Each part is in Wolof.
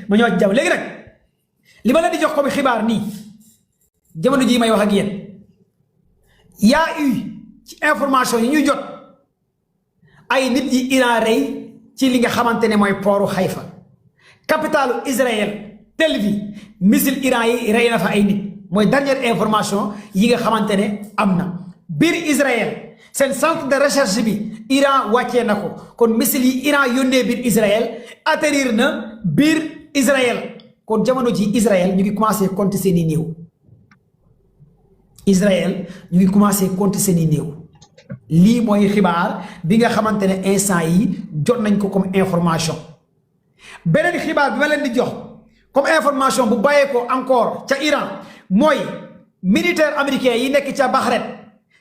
ma ñëwaat ci jàmm léegi nag li ma leen di jox comme xibaar nii jamono jii may wax ak yéen yaa eu ci information yi ñuy jot ay nit yi Iran rey ci li nga xamante ne mooy pooru Haïfa capitalu Israël Tel Aviv missile Iran yi rey na fa ay nit mooy dernière information yi nga xamante ne am na biir Israël seen centre de recherche bi Iran wàccee na ko kon missile yi Iran yónnee biir Israël atterrir na biir Israël kon jamono ji Israël ñu ngi commencé compter seen i néew Israël ñu ngi commencé compter seen i néew lii mooy xibaar bi nga xamante ne instant yi jot nañ ko comme information beneen xibaar bi ma leen di jox comme information bu bàyyee ko encore ca Iran mooy militaire américain yi nekk ca Bahreïn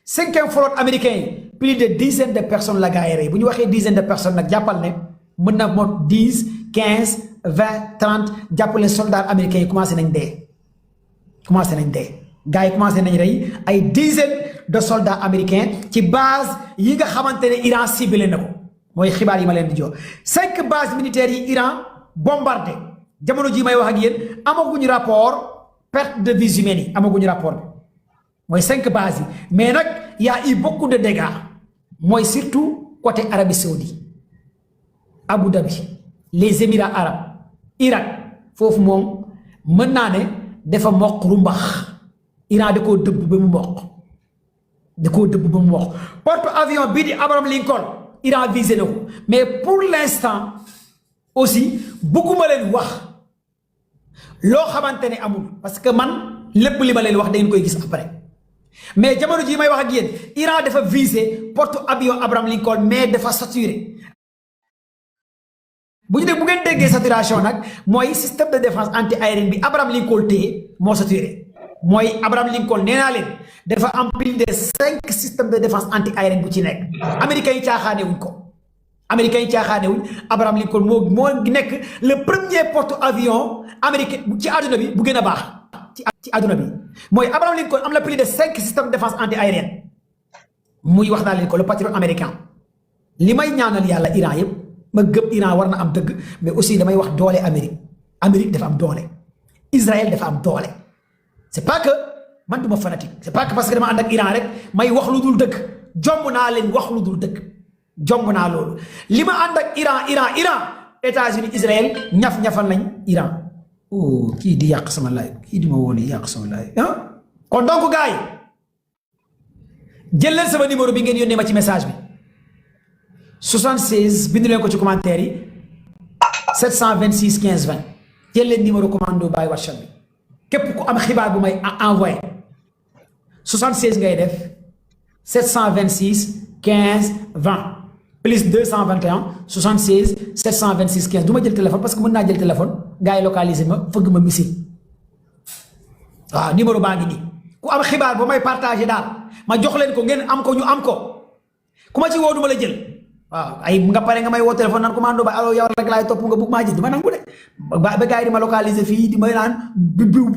5e flotte américain yi plus de dizaine de personnes la gars yi rey bu ñu waxee dizaine de personnes nag jàppal ne mën na mot 10 15 20 30 jàppale soldats américains yi commencé nañ dee gars yi commencé nañ rey ay dizaine de soldats américains ci base yi nga xamante ne Iran ciblé na ko mooy xibaar yi ma leen di jox 5 bases militaires yi Iran bombardé jamono ji may wax ak yéen amaguñu rapport perte de vies humaines yi amaguñu rapport bi mooy 5 bases yi mais nag y a eu beaucoup de dégâts mooy surtout côté Arabie Saoudite Abu Dhabi les Émirats arabes Irak foofu moom mën naa ne dafa mokk rumbax Iran da koo dëbb ba mu mokk porte avion bii di Abraham Lincoln Iran visé na ko mais pour l'instant aussi bëgguma leen wax loo xamante ne amul parce que man lépp li ma leen wax da ngeen koy gis après mais jamono ji may wax ak yéen Iran dafa visé porte avion Abraham Lincoln mais dafa saturé bu ngeen déggee saturation nag mooy système de défense anti-aérienne bi Abraham Lincoln téye moo saturé mooy Abraham Lincoln nee naa leen dafa am plus de 5 systèmes de défense anti-aérienne bu ci nekk américains yi caaxaane wuñ ko Abraham Lincoln moo nekk le premier porte avion américain ci àdduna bi bu gën a baax ci àdduna bi mooy Abraham Lincoln am la plus de 5 systèmes de défense anti-aérienne muy wax naa leen ko le patriote américain li may ñaanal yàlla Iran yëpp ma gëm Iran war na am dëgg mais aussi damay wax doole Amérique dafa am doole Israël dafa am doole c'est pas que man duma fanatique c'est pas que parce que dama ànd ak Iran rek may wax lu dul dëgg jomb naa leen wax lu dul dëgg jomb naa loolu li ma ànd ak Iran États-Unis Israël ñaf-ñafal nañ Iran oh kii di yàq sama live kii di ma woon yàq sama live ah kon donc gars yi jël leen sama numéro bi ngeen yónnee ma ci message bi 76 bindu leen ko ci commentaire yi 726 15 20 jël leen numéro commando by WhatsApp bi képp ku am xibaar bu may envoyé 76 ngay def 726 15 20 plus 221 76 726 15 du ma jël téléphone parce que mën naa jël téléphone gars yi localisé ma fëgg ma missile waaw numéro baa ngi nii ku am xibaar bu may partagé daal ma jox leen ko ngeen am ko ñu am ko ku ma ci woo du ma la jël waaw ay nga pare nga may woo téléphone naan commando ba allo yow rek laay topp nga bugg maa jël du ma nangu de ba gars yi di ma localisé fii di may naan biw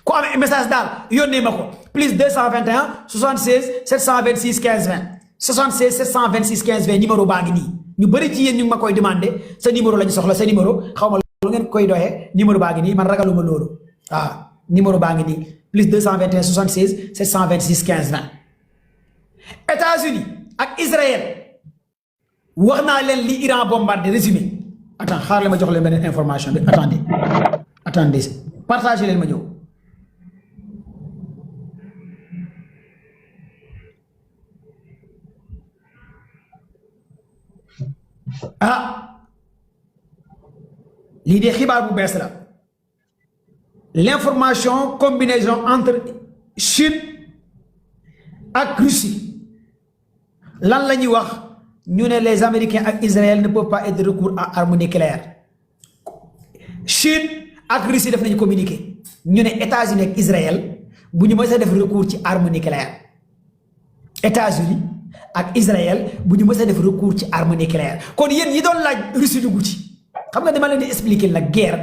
ku am message daal yónnee ma ko plus 221 76 726 15 20 76 726 15 20 numéro baa ngi nii ñu bëri ci yéen ñu ngi ma koy demandé sa numéro lañu soxla sa numéro xaw ma lu ngeen koy doxee numéro baa ngi nii man ragaluma loolu waaw numéro baa ngi nii plus 221 76 726 15 20 États-Unis ak Israël wax naa leen li Iran bombardé résumé attends xaar la ma jox leen beneen information bi attendez partagez leen ma ñëw lii de xibaar bu bees la l'information combinaison entre Chine ak Russie lan la ñuy wax ñu ne les Américains ak Israël ne peuvent pas être de recours à armes nucléaires Chine ak Russie def nañu communiqué ñu ne États-Unis ak Israël bu ñu mës a def recours ci arme nucléaire États-Unis ak Israël bu ñu mës a def recours ci arme nucléaire kon yéen ñi doon laaj Russie dugg ci xam nga dama leen di expliquer la guerre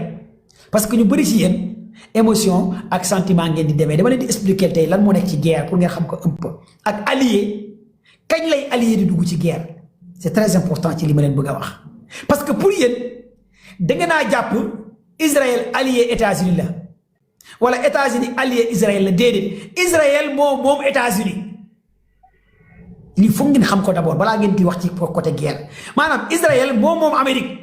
parce que ñu bëri ci yéen émotion ak sentiment ngeen di demee dama leen di expliquer tey lan moo nekk ci guerre pour ngeen xam ko un peu ak allié kañ lay allié di dugg ci guerre c'est très important ci li ma leen bëgg a wax parce que pour yéen da nga naa jàpp Israël allié États-Unis la wala États-Unis allié Israël la déedéet Israël moom États-Unis lii foog ngeen xam ko d'abord balaa ngeen di wax ci côté guerre maanaam Israël moom Amérique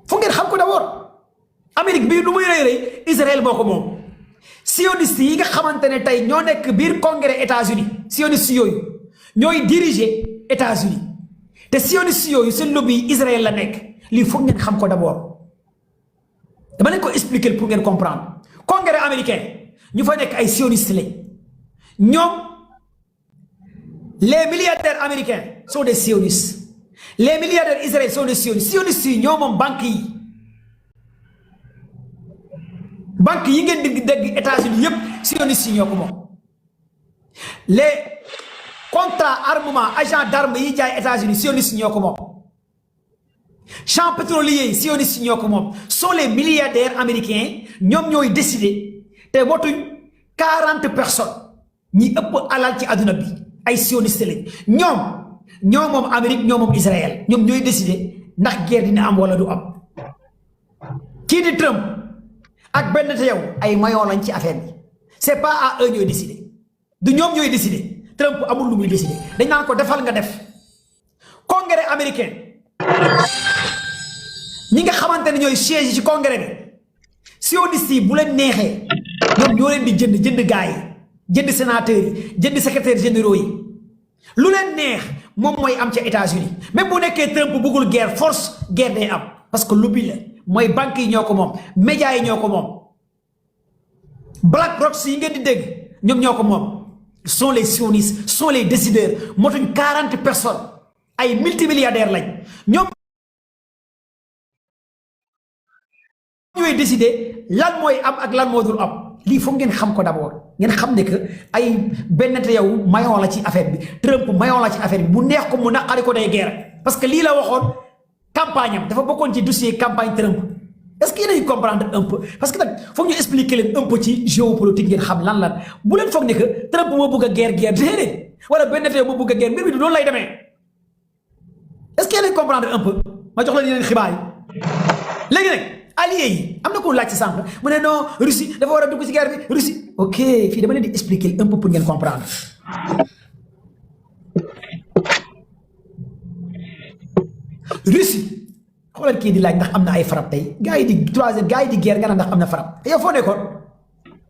foog ngeen xam ko d'abord Amérique bii lu muy rëy Israël moo ko moom sioniste yi nga xamante ne tey ñoo nekk biir congrès États-Unis sioniste yooyu ñooy diriger États-Unis te sioniste yooyu seen lobby Israël la nekk lii foog ngeen xam ko d'abord dama leen ko expliquer pour ngeen comprendre congrès américain ñu fa nekk ay sioniste lañ ñoom les milliardaires américains sont des sionistes les milliardaires israéliens sont des sionistes sionistes yi ñoo moom banque yi ngeen di dégg États-Unis yépp sionistes yi ñoo ko moom les contrats armement agents d'armes yi jaay États-Unis sionistes yi ñoo ko moom champs pétroliers yi sionistes yi ñoo ko moom sont les milliardaires américains ñoom ñooy décider te motuñ 40 personnes ñi ëpp alal ci àdduna bi ay sionistes lañ ñoom moom Amérique ñoom moom Israël ñoom ñooy décider ndax guerre dina am wala du am kii di Trump ak benn te yow ay maillon lañ ci affaire bi c'est pas à eux ñooy décider du ñoom ñooy décider Trump amul lu muy décider dañ naan ko defal nga def congrès américain ñi nga xamante ne ñooy siège ci congrès bi sionistes yi bu leen neexee ñoom ñoo leen di jënd gars yi jënd sénateurs yi jënd secrétaires généraux yi lu leen neex moom mooy am ca États-Unis même bu nekkee Trump bëggul guerre force guerre day am parce que lobby la mooy banques yi ñoo ko moom médias yi ñoo ko moom Black Rocks yi ngeen di dégg ñoom ñoo ko moom sont les sionistes sont les décideurs motuñ 40 personnes ay multimilliardaires lañ ñoom ñooy décider lan mooy am ak lan moo dul am lii foog ngeen xam ko d'abord ngeen xam ne que ay benn te yow maillon la ci affaire bi Trump maillon la ci affaire bi mu neex ko mu naqari ko day guerre parce que lii la waxoon campagne am dafa bokkoon ci dossier campagne Trump est-ce que yéen a comprendre un peu parce que nag foog ñu expliquer leen un peu ci géopolitique ngeen xam lan bu leen foog ne que Trump moo bëgg a guerre déedéet wala benn te yow moo bëgg a guerre mbir mi du noonu lay demee est-ce que yéen a comprendre un peu ma jox leen yeneen xibaar yi léegi nag alliés yi am na ko laaj ci sànq mu ne non Russie dafa war a dugg ci guerre bi Russie ok fii dama leen di expliquer un peu pour ngeen comprendre Russie xoolal kii di laaj ndax am na ay frappe tey gars yi di troisième gars yi di guerre nga ndax am na frappe te yow foo nekkoon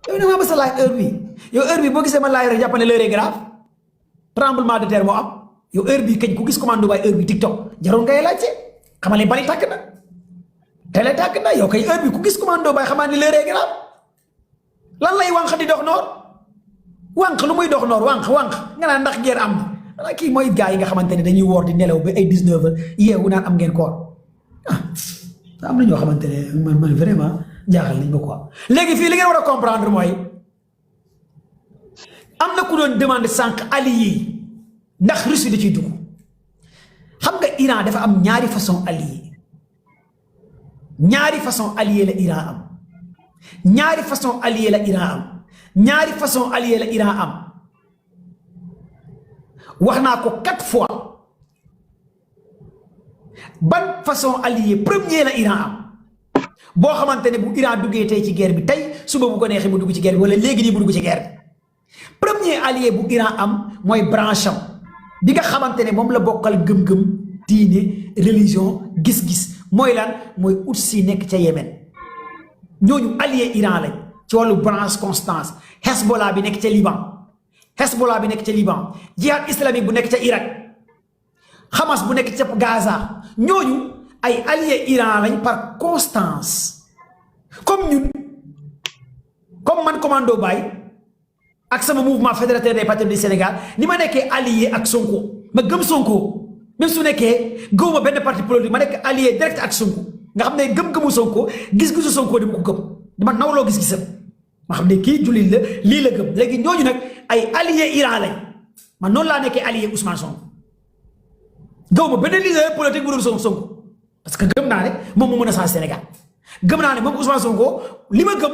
yow da ngaa mës a laaj heure bi yow heure bi boo gisee ma laaj rek jàpp ne l'heure est grave tremblement de terre moo am yow heure bi kañ ku gis commando bay heure bi TikTok jaroon ngay laajte xamal ne bali tàkk na télé tàkk na yow kay heure bi ku gis commando bay xamaa ni l'heure est grave lan lay wànq di dox noor wànq lu muy dox noor wànq nga naan ndax guerre am na kii mooy gars yi nga xamante ne dañuy woor di nelaw ba ay 19h yeewu naan am ngeen koor am na ñoo xamante ne man vraiment jaaxal nañ ma quoi léegi fii li ngeen war a comprendre mooy am na ku doon demande sànq alliés yi ndax Russie da ciy dugg xam nga Iran dafa am ñaari façon alliés ñaari façon alliés la Iran am ñaari façon alliés la Iran am ñaari façon alliés la Iran am wax naa ko 4 fois ban façon allié premier la Iran am boo xamante ne bu Iran duggee tey ci guerre bi tey suba bu ko neexee mu dugg ci guerre bi wala léegi nii mu dugg ci guerre bi premier allié bu Iran am mooy branche am bi nga xamante ne moom la bokkal gëm-gëm diine religion gis-gis mooy lan mooy Houthi nekk ca Yémen ñooñu allié Iran lañ ci wàllu branche Constance Hezbollah bi nekk ca Liban jihad islamique bu nekk ca Irak Hamas bu nekk ca Gaza ñooñu ay alliés Iran lañ par constance comme ñun comme man commando Baye ak sama mouvement fédérateur des patriotes du Sénégal ni ma nekkee allié ak Sonko ma gëm Sonko même su nekkee gëwuma benn parti politique ma nekk allié direct ak Sonko nga xam ne gëm-gëmu Sonko gis-gisu Sonko dama ko gëm dama nawloo gis-gisam ma xam ne kii jullit la lii la gëm léegi ñooñu nag ay alliés Iran lañ man noonu laa nekkee allié Ousmane Sonko gëwuma benn leader politique bu dul Sonko parce que gëm naa ne moom moo mën a changer Sénégal gëm naa ne moom Ousmane Sonko li ma gëm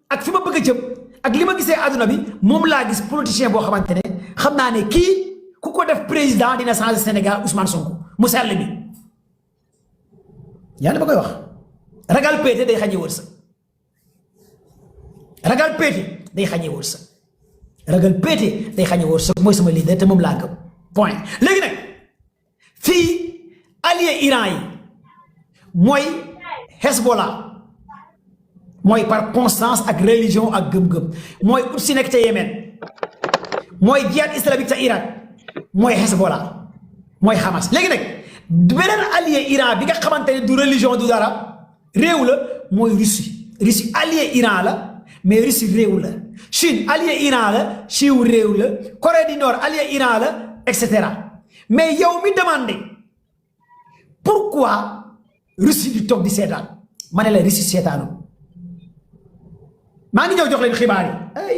ak fi ma bëgg a jëm ak li ma gisee àdduna bi moom laa gis politicien boo xamante ne xam naa ne kii ku ko def président dina changer Sénégal Ousmane Sonko mu sell bi yàlla ba koy wax ragal péete day xañee wërsëg ragal péete day xañee wërsëg ragal péete day xañee wërsëg mooy sama leader te moom laa gëm point léegi nag fii allié Iran yi mooy Hezbollah mooy par constance ak religion ak gëm-gëm mooy ut si nekk ca Yémen mooy jihad islamique ca Irak mooy Hezbollah mooy Hamas léegi nag beneen allié Iran bi nga xamante ne du religion du dara réew la mooy Russie allié Iran la mais Russie réew la Chine allié Iran la Chine réew la Corée du Nord allié Iran la et cetera mais yow mi demandé pourquoi Russie di toog di seetaan ma ne la Russie seetaanu maa ngi ñëw jox leen xibaar yi ay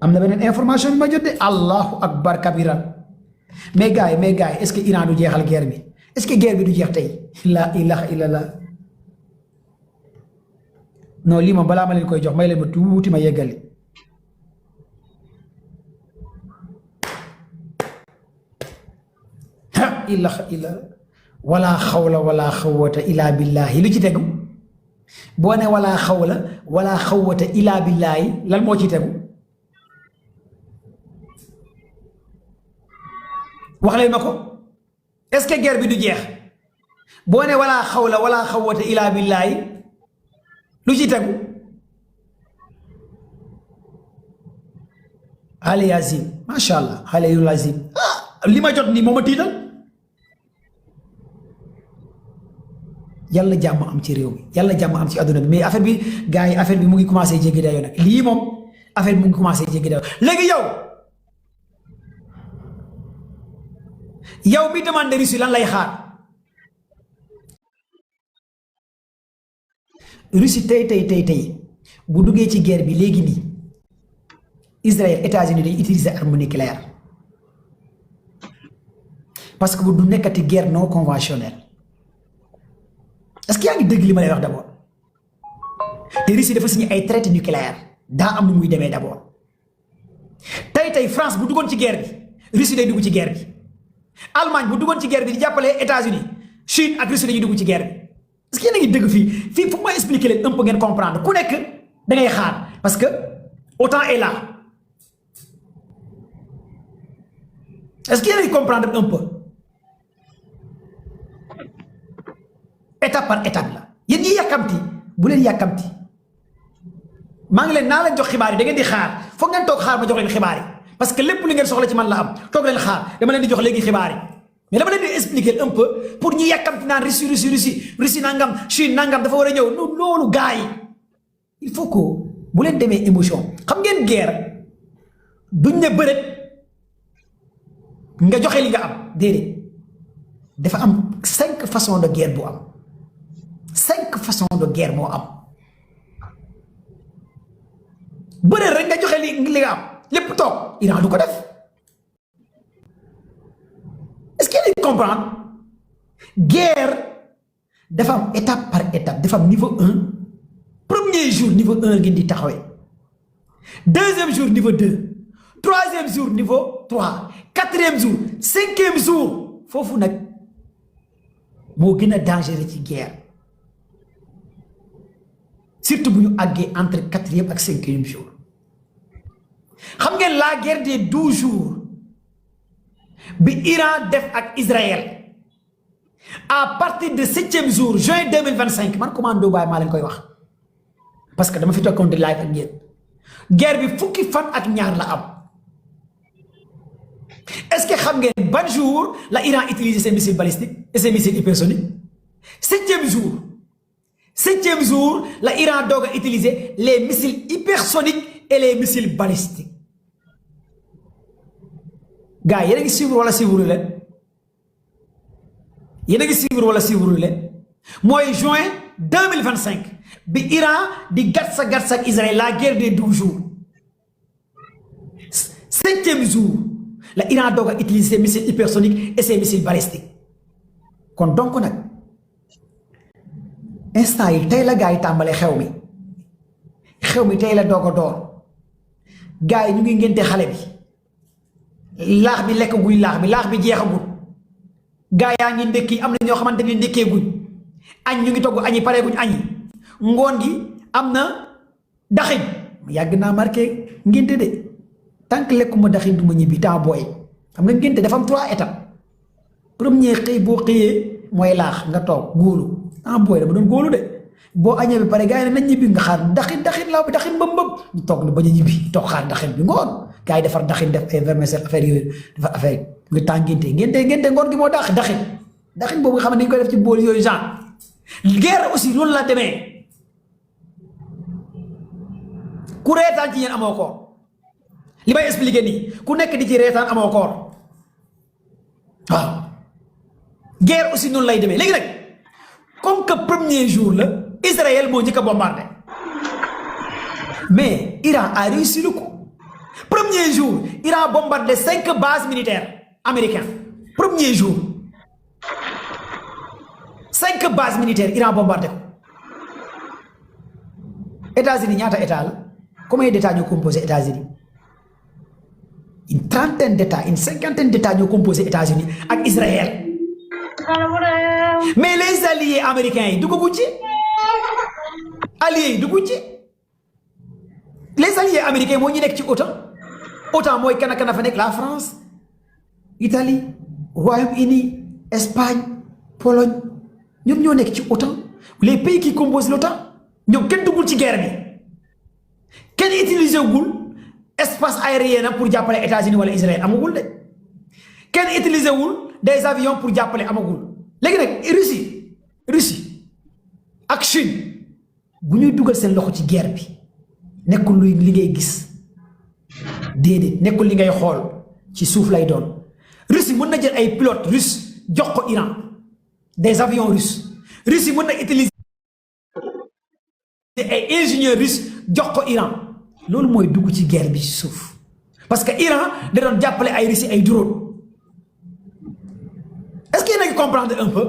am na beneen information bi ma jot de allahu akbar kabira mais gars yi est-ce que Iran du jeexal guerre bi est-ce que guerre bi du jeex tey la ilaha illallah non lii moom balaa ma leen koy jox may leen ma tuuti ma yeggali ha ilaha illallah wala xawla wala xawwata illa billahi lu ci tegu boo ne wala xawla wala xawwata illa billahi lan moo ci tegu wax leen ma ko est-ce que guerre bi du jeex boo ne wala xawla wala xawwata illa billahi lu ci tegu xale yu azim macha allah xale yu azim li ma jot nii moo ma tiital yàlla jàmm am ci réew mi yàlla jàmm am ci àdduna bi mais affaire bi gars yi affaire bi mu ngi commencé jéggi dayoo nag lii moom affaire bi mu ngi commencé jéggi dayoo léegi yow mi demande Russie lan lay xaar Russie tey bu duggee ci guerre bi léegi nii Israël États-Unis dañuy utiliser arme nucléaire parce que bu du nekkati guerre non conventionnelle est-ce que yaa ngi dégg li ma lay wax d'abord te Russie dafa signé ay traité nucléaire daa am nu muy demee d'abord tey France bu duggoon ci guerre bi Russie day dugg ci guerre bi Allemagne bu duggoon ci guerre bi di jàppale États-Unis Chine ak Russie dañuy dugg ci guerre bi est-ce que yéen a ngi dégg fii fu may expliquer leen un peu ngeen comprendre ku nekk da ngay xaar parce que OTAN est là est-ce que yéen a ngi comprendre un peu étape par étape la yéen ñi yàkkamti bu leen yàkkamti maa ngi leen naa leen jox xibaar yi da ngeen di xaar foog ngeen toog xaar ma jox leen xibaar yi parce que lépp lu ngeen soxla ci man la am toog leen xaar dama leen di jox léegi xibaar yi mais dama leen di expliquer un peu pour ñi yàkkamti naan Russie nangam Chine nangam dafa war a ñëw loolu gars yi il faut que bu leen demee émotion xam ngeen guerre duñ ne bërët nga joxe li nga am déedéet dafa am 5 façons de guerre bu am 5 façons de guerre moo am bërët rek nga joxe li nga am lépp toog Iran du ko def est-ce que yéen comprendre guerre dafa am étape par étape dafa am niveau 1 premier jour niveau 1 ngeen di taxawee deuxième jour niveau 2 troisième jour niveau 3 quatrième jour cinquième jour foofu nag moo gën a dangereux ci guerre surtout bu ñu àggee entre quatrième ak cinquième jour xam ngeen la guerre des 12 jours bi Iran def ak Israël à partir de 7e jour juin 2025 man commando baay maa leen koy wax parce que dama fi tokkoon di live ak yéen guerre bi fukki fan ak ñaar la am est-ce que xam ngeen ban jour la Iran utiliser ses missiles balistiques et ses missiles hypersoniques 7e jour la Iran doog a utiliser les missiles hypersoniques et les missiles balistiques gars yéen a ngi suivre wala suivre leen yéen a ngi suivre wala suivre leen mooy juin 2025 bi Iran di gatsa ak Israël la guerre des 12 jours 7e jour la Iran doog a utiliser ses missiles hypersoniques et ses missiles balistiques kon donc nag instant yi tey la gars yi tàmbale xew mi tey la doog a door gars yi ñu ngi ngénte xale bi laax bi lekk guñ laax bi jeexagul gaa yaa ngi ndekki am na ñoo xamante ni ndekkee guñ añ ñu ngi togg añi pareeguñ añi ngoon gi am na daxin yàgg naa marqué ngénte de tant que lekkuma daxin du ma ñibbi temps booy xam nga ngénte dafa am 3 étapes premier xëy boo xëyee mooy laax nga toog góolu temps booy dama doon góolu de boo añee bi pare gars yi ne nañ ñibbi nga xaar daxin laaw bi daxin mbëb ñu toog na bañ a ñibbi toog xaar daxin bi ngoon gars yi defar daxin def ay vermicelle affaire yooyu defar affaire nga temps ngénte ngoon gi moo daxin boobu nga xam ne dañ koy def ci bool yooyu genre guerre aussi loolu la demee ku reetaan ci yéen amoo koor li may expliquer nii ku nekk di ci reetaan amoo koor waaw guerre aussi noonu lay demee léegi nag comme que premier jour la Israël moo njëkk a bombardé mais Iran a réussi le coup premier jour Iran bombardé 5 bases militaires américaines premier jour 5 bases militaires Iran bombardé ko États-Unis ñaata état la combien d'états ñoo composé États-Unis une trentaine d'états une cinquantaine d'états ñoo composé États-Unis ak Israël mais les alliés américains yi duggaguñ ci alliés yi dugguñ ci les alliés américains moo ñu nekk ci OTAN mooy kan fa nekk la France Italie Royaume-Uni Espagne Pologne ñoom ñoo nekk ci OTAN les pays qui composent l'OTAN ñoom kenn duggul ci guerre bi kenn utilisé gul espace aérien pour jàppale États-Unis wala Israël amagul de kenn utilisé wul des avions pour jàppale amagul léegi nag Russie ak Chine bu ñuy dugal seen loxo ci guerre bi nekkul luy li ngay gis déedéet nekkul li ngay xool ci suuf lay doon Russie mën na jël ay pilotes russes jox ko Iran des avions russes Russie mën na utiliser ay ingénieurs russes jox ko Iran loolu mooy dugg ci guerre bi ci suuf parce que Iran da doon jàppale ay Russie ay drone est-ce que yéen a ngi comprendre un peu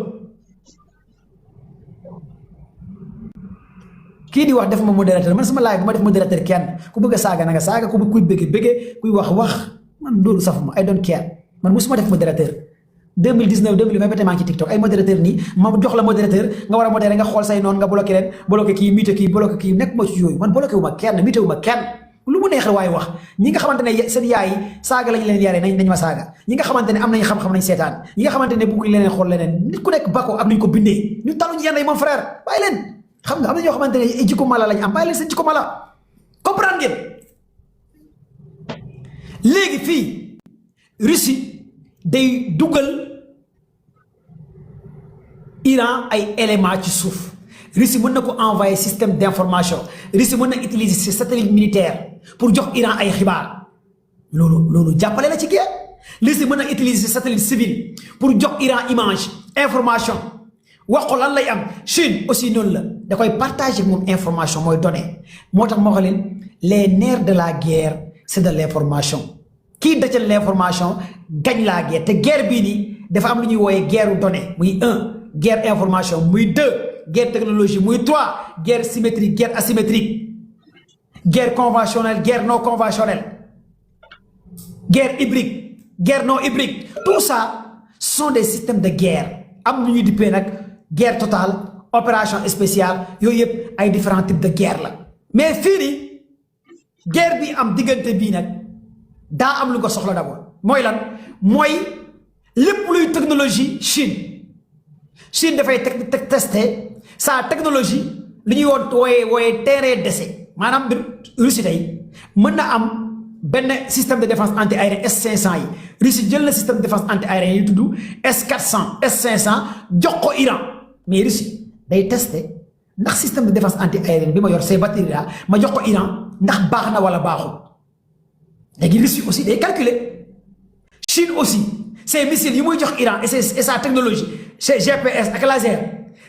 kii di wax def ma modérateur man sama live bu ma def modérateur kenn ku bëgg a saaga na nga saaga ku kuy bëgge kuy wax man loolu safuma I don't care man musuma def modérateur 2019 2020 ba tey maa ngi ci TikTok ay modérateur nii ma jox la modérateur nga war a modéré nga xool say noonu nga bloqué leen bloqué kii muté kii bloqué kii nekk ma ci yooyu man bloqué wu ma kenn muté wu ma kenn lu mu neex waaye wax ñi nga xamante ne seen yaay yi saaga lañ leen yaree nañ ma saaga ñi nga xamante ne am nañ xam-xam nañ seetaan ñi nga xamante ne bëgguñ leneen xool leneen nit ku nekk bako am nañ ko bindee ñu taluñ yenn yi mon frère bàyyi leen xam nga am na ñoo xamante ne jikko mala lañ am bàyyi leen seen jikko mala comprendre ngeen léegi fii Russie day dugal Iran ay éléments ci suuf Russie mën na ko envoyer système d'information Russie mën na utiliser ses satellites militaires pour jox Iran ay xibaar loolu jàppale la ci guerre Russie mën na utiliser ses satellites civils pour jox Iran image information wax ko lan lay am Chine aussi noonu la da koy partager moom information mooy données moo tax moo xam leen les nerfs de la guerre c'est de l'information kii dëccal l'information gagne la guerre te guerre bii nii dafa am lu ñuy wooyee guerre données muy 1 guerre information muy 2 guerre technologie muy 3 guerre symétrique guerre asymétrique guerre conventionnelle guerre non conventionnelle guerre hybride guerre non hybride tout ça sont des systèmes de guerre am nu ñuy dippee nag guerre totale opération spéciale yooyu yëpp ay différents types de guerre la mais fii nii guerre bi am diggante bii nag daa am lu ko soxla d'abord mooy lan mooy lépp luy technologie Chine dafay tester sa technologie li ñuy wooyee terrain d'essai maanaam Russie tey mën na am benn système de défense anti-aérien S500 yi Russie jël na système de défense anti-aérien yi tudd S400 S500 jox ko Iran mais Russie day tester ndax système de défense anti-aérien bi ma yor ces batteries là ma jox ko Iran ndax baax na wala baaxul léegi Russie aussi day calculer Chine aussi ces missiles yi muy jox Iran et sa technologie c'est GPS ak laser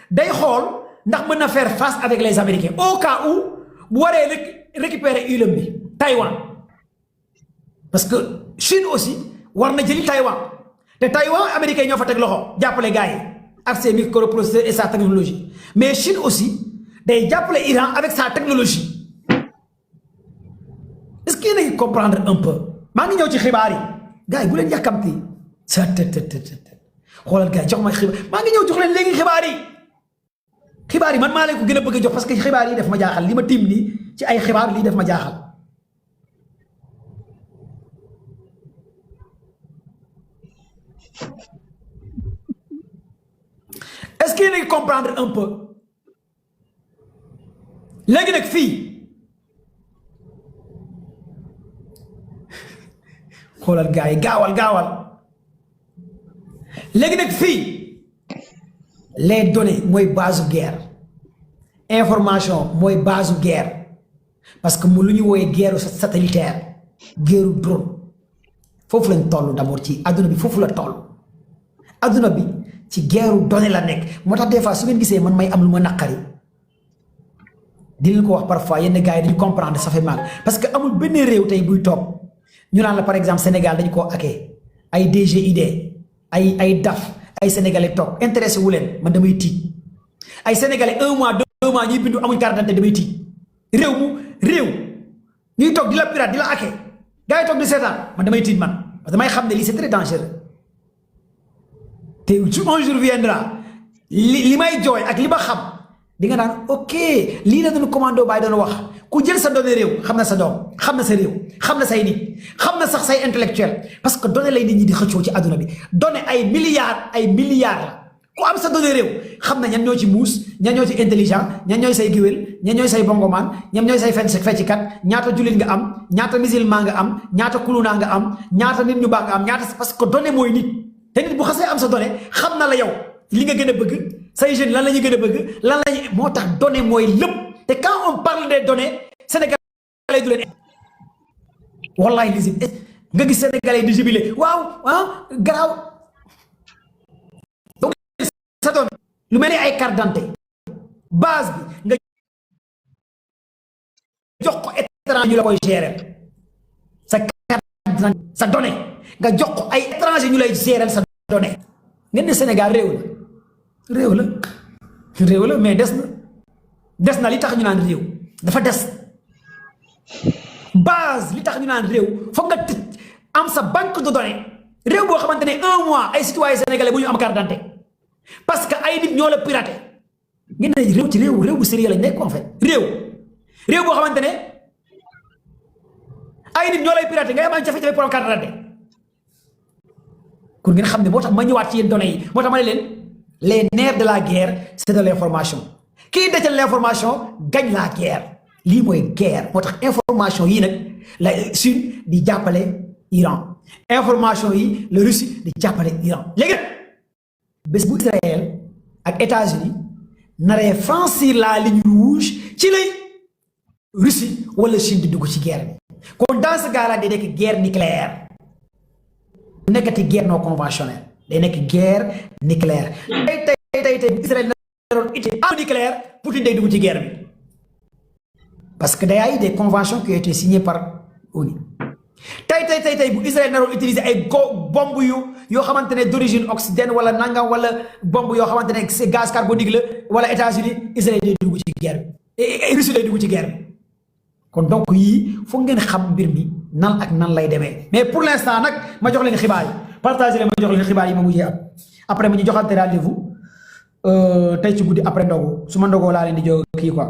day xool ndax mën na faire face avec les Américains au cas où bu waree récupérer île bi Taïwan parce que Chine aussi war na jëli Taïwan te Taïwan Américains ñoo fa teg loxo jàppale gars yi ak ses microprocesseurs et sa technologie mais Chine aussi day jàppale Iran avec sa technologie est-ce que yéen a ngi comprendre un peu maa ngi ñëw ci xibaar yi gars yi bu leen yàkkamti sa xoolal gars yi jox ma xibaar maa ngi ñëw jox leen léegi xibaar yi xibaar yi man maa leen ko gën a bëgg a jox parce que xibaar yi def ma jaaxal li ma tiim nii ci ay xibaar lii def ma jaaxal. est-ce que yéen a comprendre un peu léegi nag fii xoolal gars yi gaawal léegi nag fii les données mooy base guerre information mooy base guerre parce que mu lu ñu wooyee guerre satellitaire guerre drone foofu lañ toll d'abord ci adduna bi foofu la toll adduna bi ci guerre données la nekk moo tax des fois su ngeen gisee man may am lu ma naqari di leen ko wax parfois yenn gars yi dañu comprendre ça fait mal parce que amul benn réew tey buy toog ñu naan la par exemple Sénégal dañu koo hacké ay DGID ay DAF ay sénégalais toog intéressé wu leen man damay tiit ay sénégalais 1 mois 2 mois ñuy bindu amuñ carte d'identité damay tiit réew ñuy toog di la pirate di la hacké gars yi toog di seetaan man damay tiit man parce que damay xam ne lii c'est très dangereux te un jour viendra li may jooy ak li ma xam di nga naan ok lii la doon commando baay doon wax ku jël sa données réew xam na sa doom xam na sa réew xam na say nit xam na sax say intellectuel parce que données lay nit ñi di xëccoo ci àdduna bi données ay milliards la ku am sa données réew xam na ñan ñoo ci muus ñan ñoo ci intelligent ñan ñooy say géwél ñan ñooy say bongomaan ñan ñooy say feccikat ñaata jullit nga am ñaata musulman nga am ñaata kuluna nga am ñaata nit ñu baax nga am ñaata parce que données mooy nit te nit bu xasee am sa données xam na la yow li nga gën a bëgg say jeunes lan la ñu gën a bëgg lan la ñu moo tax données mooy lépp te quand on parle des données sénégalais du leen wallahi lisib nga gis sénégalais di jubilé waaw garaaw donc sa données lu mel ni ay carte d'identité base bi nga jox ko étranger ñu la koy gérer sa carte d'identité sa données nga jox ko ay étranger ñu lay gérer sa données ngeen ne Sénégal réew la mais des na li tax ñu naan réew dafa des base li tax ñu naan réew foog nga am sa banque de données réew boo xamante ne 1 mois ay citoyens sénégalais bu ñu am carte d'identité parce que ay nit ñoo la piraté ngeen ne réew ci réew bu sérieux lañ nekk en fait réew boo xamante ne ay nit ñoo lay piraté ngay am ay jafe-jafe pour am carte d'identité pour ngeen xam ne moo tax ma ñëwaat ci yéen données yi moo tax ma ne leen les nerfs de la guerre c'est de l'information qui détient l'information gagne la guerre lii mooy guerre moo tax information yi nag la Chine di jàppale Iran information yi la Russie di jàppale Iran léegi bés bu Israël ak États-Unis naree franchir la ligne rouge ci lay Russie wala Chine di dugg ci guerre bi kon dans ce cas-là day nekk guerre nucléaire nekkati guerre non conventionnelle day nekk guerre nucléaire tey Israël naroon utile arme nucléaire Poutine day dugg ci guerre bi parce que day ay des conventions qui ont été signées par ONU tey bu Israël naroon utiliser ay bombe yoo xamante ne d'origine oxygène wala nangam wala bombe yoo xamante ne c'est gaz carbonique la wala États-Unis Israël day dugg ci guerre bi et Russie day dugg ci guerre bi kon donc yii foog ngeen xam mbir mi nan ak nan lay demee mais pour l'instant nag ma jox leen xibaar yi partagé leen ma jox leen xibaar yi ma mujjee am après ma ñu joxante rendez-vous tey ci guddi après ndogu su ma ndogoo laa leen di jox kii quoi.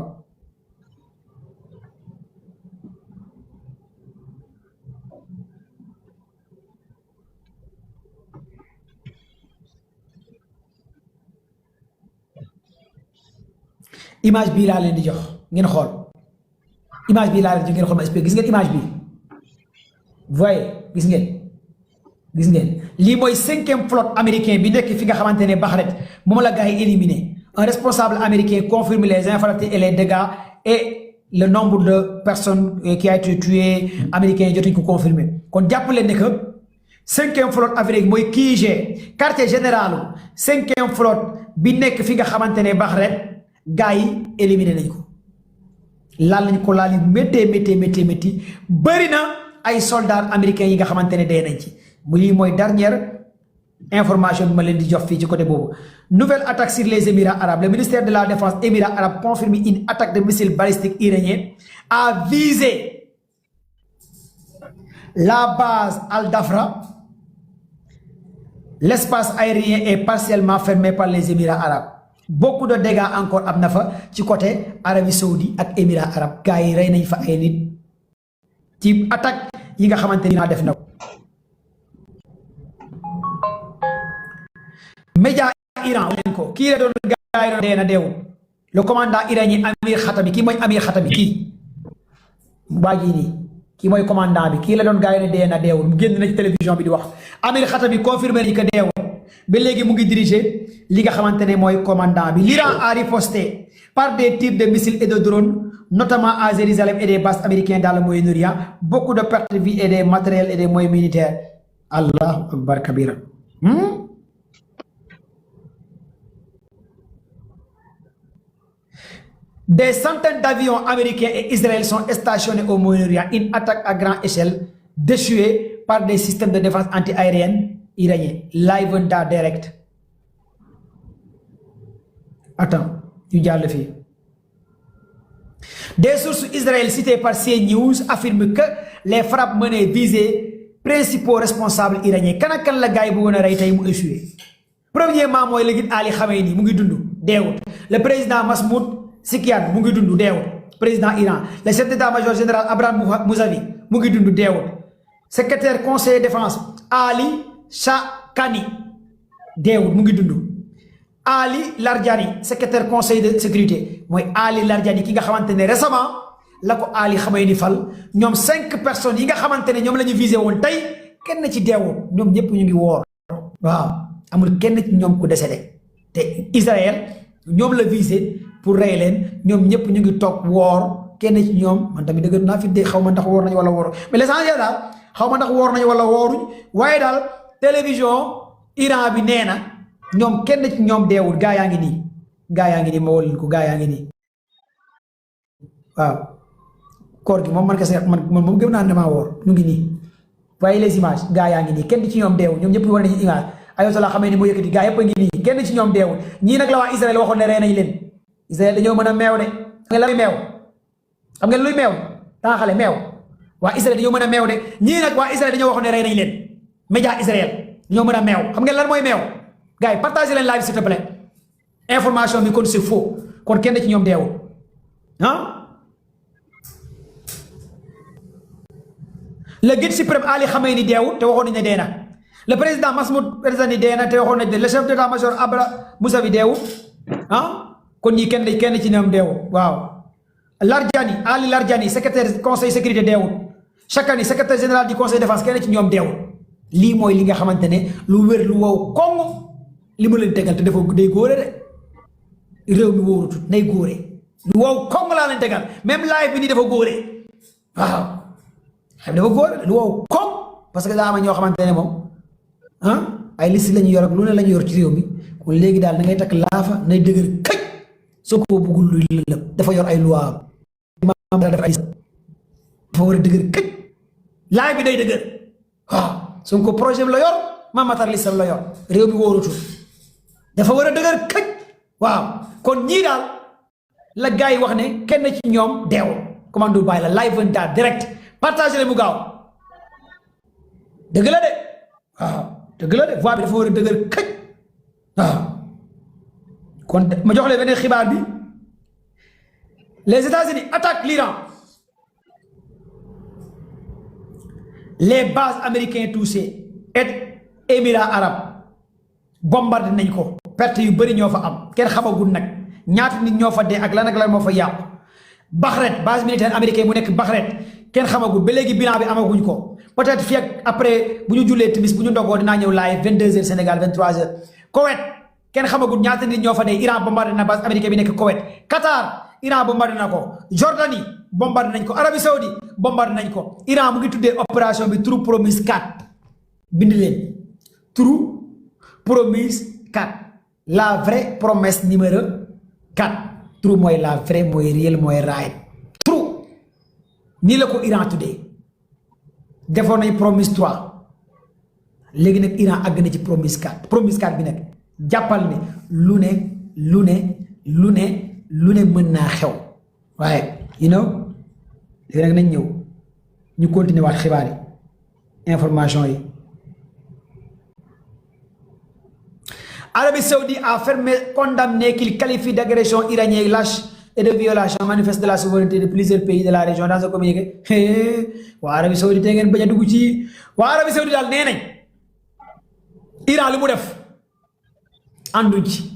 image bii laa leen di jox ngeen xool image bii laa leen di jox ngeen xool ma expliqué gis ngeen image bii voyez gis ngeen lii mooy 5e flotte américain bi nekk fi nga xamante ne Bahreïn moom la gars yi éliminé un responsable américain confirme les infractions et les dégâts et le nombre de personnes qui a été tué américains yi jotuñ ko confirmer kon jàpp leen ne que 5e flotte américain mooy QG quartier général 5e flotte bi nekk fi nga xamante ne Bahreïn gars yi éliminé nañ ko laal nañ ko laal yi métti bëri na ay soldats américains yi nga xamante ne dee nañ ci mu lii mooy dernière information bi ma leen di jox fii ci côté boobu nouvelle attaque sur les Émirats arabes le ministère de la défense Émirats arabes confirme une attaque de missiles balistiques iraniens a visé la base Al Dhafra. L'espace aérien est partiellement fermé par les Émirats arabes beaucoup de dégâts encore am na fa ci côté Arabie Saoudite ak Émirats arabes gars yi rey nañ fa ay nit ci attaque yi nga xamante ni def na ko média Iran leen ko kii la doon gars yi doon dee na deewul le commandant iranien Amir Khatami kii mooy Amir Khatami kii baa jii nii kii mooy commandant bi kii la doon gars yi ne dee na deewul mu génn na ci télévision bi di wax Amir Khatami confirmé ni que deewul ba léegi mu ngi diriger li nga xamante ne mooy commandant bi. L'Iran a riposté par des tirs de missiles et de drones notamment à Jérusalem et des bases américaines dans le Moyen-Orient beaucoup de pertes de vie et des matériels et des moyens militaires. Allahu akbar kabira. Des centaines d'avions américains et israéliens sont stationnés au Moyen-Orient. Une attaque à grande échelle déchouée par des systèmes de défense anti-aérienne iraniens. Live and direct. Attends, tu as le fait. Des sources israéliennes citées par CNews affirment que les frappes menées visaient principaux responsables iraniens. Quand la gars est échoué. Premièrement, moi, le guide Ali Khamenei, le président Mahmoud Sikian mu ngi dund deewul président Iran le chef d'état-major général Abraham Mousavi mu ngi dund deewul secrétaire conseiller défense Ali Shakani deewul mu ngi dund Ali Larjani secrétaire conseiller de sécurité mooy Ali Larjani ki nga xamante ne récemment la ko Ali Khamenei fal ñoom 5 personnes yi nga xamante ne ñoom la ñu visé woon tey kenn ci deewul ñoom ñëpp ñu ngi woor waaw amul kenn ci ñoom ku décédé te Israël ñoom la visé pour rey leen ñoom ñëpp ñu ngi toog woor kenn ci ñoom man tamit dëgg naa fi de xaw ma ndax woor nañu wala woor mais l'essentiel daal xaw ma ndax woor nañu wala wooruñ waaye daal télévision Iran bi nee na ñoom kenn ci ñoom deewul gaa yaa ngi nii ma wol leen ko gaa yaa ngi nii waaw koor gi moom man kese man moom gëm naa ne damaa woor ñu ngi nii waaye les images gaa yaa ngi nii kenn ci ñoom deewul ñoom ñëpp war nañu image ayatollah Khamenei moo yëkkati gaa yëpp a ngi nii kenn ci ñoom deewul ñii nag la waa Israël waxoon ne rey nañ leen Israël dañoo mën a meew de xam nga luy meew xam nga luy meew daa xale meew waa Israël dañoo mën a meew de ñii nag waa Israël dañoo waxoon ne rey nañ leen média Israël ñoo mën a meew xam nga lan mooy meew gars yi partagé leen live s'il te plaît information bi kon c'est faux kon kenn ci ñoom deewul ah le guide suprême Ali Khamenei deewul te waxoon nañ ne dee na le président Mahmoud Barzani dee na te waxoon nañ ne le chef d'état-major Abraham Mousavi deewul ah kon ñi kenn ci ñoom deewul waaw Larjani Ali Larjani secrétaire conseil sécurité deewul Shakani secrétaire général du conseil défense kenn ci ñoom deewul lii mooy li nga xamante ne lu wér lu wow koŋŋ li ma leen tegal te dafa day góore de réew mi wóorutut nay góore lu wow koŋŋ laa leen tegal même live bi nii dafa góore waaw dafa góore lu wow koŋŋ parce que daa am ñoo xamante ne moom ay liste la ñu yor ak lu ne la ñu yor ci réew mi kon léegi daal da ngay takk laafa nay dëgër këj soo ko bëggul luy lëndëm dafa yor ay loi am dafa ay dafa war a dëgër këj laay bi day dëgër waaw soo ko projet bi la yor Mame Matar listam la yor réew mi wóorutul dafa war a dëgër këj waaw kon ñii daal la gars yi wax ne kenn ci ñoom deewul commando bàyyi la live and direct partagé le mu gaaw dëgg la de waaw dëgg la de voix bi dafa war a dëgër këj waaw kon ma jox leen beneen xibaar bi les États-Unis attaquent l'Iran les bases américaines touchées et Émirats arabes bombardé nañ ko perte yu bëri ñoo fa am kenn xamagul nag ñaata nit ñoo fa dee ak lan moo fa yàqu Bahreïn base militaire américaine bu nekk Bahreïn kenn xamagul ba léegi bilan bi amaguñ ko peut-être fii ak après bu ñu jullee timis bu ñu ndogoo dinaa ñëw live 22h Sénégal 23h Koweït kenn xamagul ñaata nit ñoo fa dee Iran bombardé na base américaine bi nekk Koweït Qatar Iran bombardé na ko Jordanie bombardé nañ ko Arabie Saoudite bombardé nañ ko Iran mu ngi tuddee opération bi True Promise 4 bind leen True Promise 4 la vraie promesse numéro 4 True mooy la vraie mooy réel mooy right True nii la ko Iran tuddee defoon nañ Promise 3 léegi nag Iran àgg na ci Promise 4 Promise 4 bi nag jàppal ne lu ne mën naa xew waaye léegi nag nañ ñëw ñu continuer waat xibaar yi information yi Arabie Saoudite a fermé condamné qu'il qualifie d'agression iranienne lâche et de violation manifeste de la souveraineté de plusieurs pays de la région dans ce communiqué. waa Arabie Saoudite ngeen bañ a dugg ci waa Arabie Saoudite daal nee nañ Iran lu mu def ànduñ ci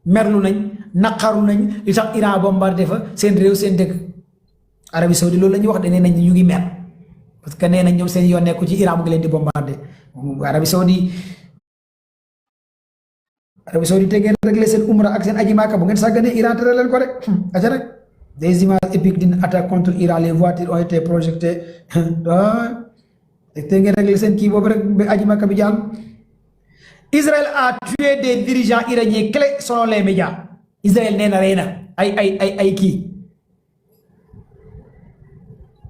merlu nañ naqaru nañ li tax Iran bombardé fa seen réew seen dëkk Arabie Saoudite loolu la ñuy wax de nee nañ ñu ngi mer parce que nee nañ ñoom seen yoon nekku ci Iran mu ngi leen di bombardé Arabie Saoudite ngeen réglé seen umra ak seen aji Makka bu ngeen sàgganee Iran tere leen ko rek aca rek des images épiques d'une attaque contre Iran les voitures ont été projetées te ngeen réglé seen kii boobu rek ba aji Makka bi jàll. Israël a tué des dirigeants iraniens clés selon les médias Israël nee na rey na ay kii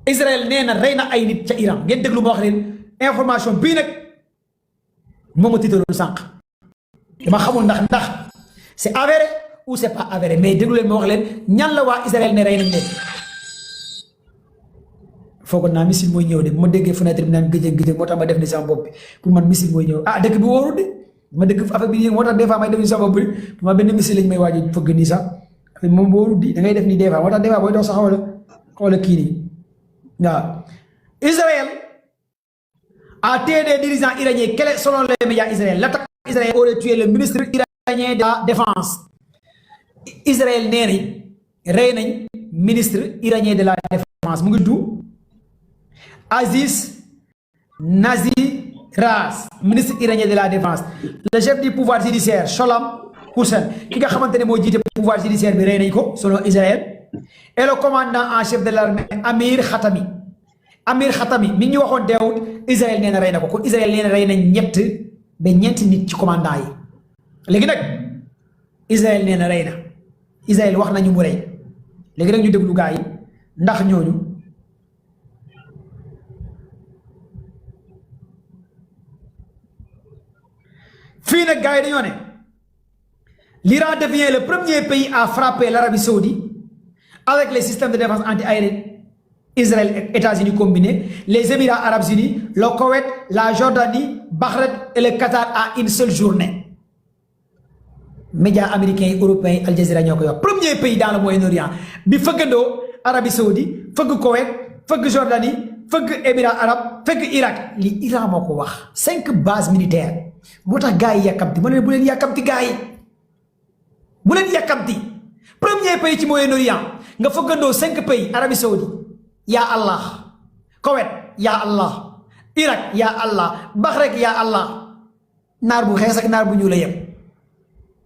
Israël nee na rey na ay nit ca Iran ngeen déglu ma wax leen information bii nag moo ma tiitaloon sànq dama xamul ndax c'est avéré ou c'est pas avéré mais déglu leen ma wax leen ñan la waa Israël ne rey nañ leen foogoon naa missile mooy ñëw de ma déggee fenêtre bi naan gëjëg moo tax ma def ni sama bopp bi pour man missile mooy ñëw dëkk bi wóorul de ma dëgg affaire bi moo tax des fois may def ni sama bopp bi ma benn missile lañ may waaj a fëgg nii sax moom wóorul di da ngay def nii des fois moo tax des fois booy dox sax xoola kii nii waaw Israël a tué des dirigeants iraniens clés selon les médias israéliens l'attaque Israël aurait tué le ministre iranien de la défense Israël nee nañ rey nañ ministre iranien de la défense mu ngi tudd Aziz Naziraz ministre iranien de la défense le chef du pouvoir judiciaire Sholom Hussein ki nga xamante ne moo jiite pouvoir judiciaire bi rey nañ ko selon Israël et le commandant en chef de l'armée Amir Khatami mi ngi waxoon deewut Israël nee na rey na ko kon Israël nee na rey nañ ñeenti nit ci commandant yi léegi nag Israël nee na rey na Israël wax nañu mu rey léegi nag ñu déglu gaa yi ndax ñooñu fii nag gaa yi dañoo ne l'Iran devient le premier pays à frapper l'Arabie Saoudite avec les systèmes de défense anti-aérienne Israël et États-Unis combinés, les Émirats arabes unis, le Koweït, la Jordanie, Bahreïn et le Qatar à une seule journée. Médias américains et européens, Al Jazeera ñoo koy wax premier pays dans le Moyen-Orient bi fëggandoo Arabie Saoudite fëgg Koweït fëgg Jordanie fëgg Émirats arabes fëgg Irak li Iran moo ko wax 5 bases militaires moo tax gars yi yàkkamti ma ne bu leen yàkkamti gars yi bu leen yàkkamti premier pays ci Moyen-Orient nga fëggandoo 5 pays Arabie Saoudite ya Allah Koweït ya Allah Irak ya Allah Bahreïn ya Allah naar bu xees ak naar bu ñuul la yem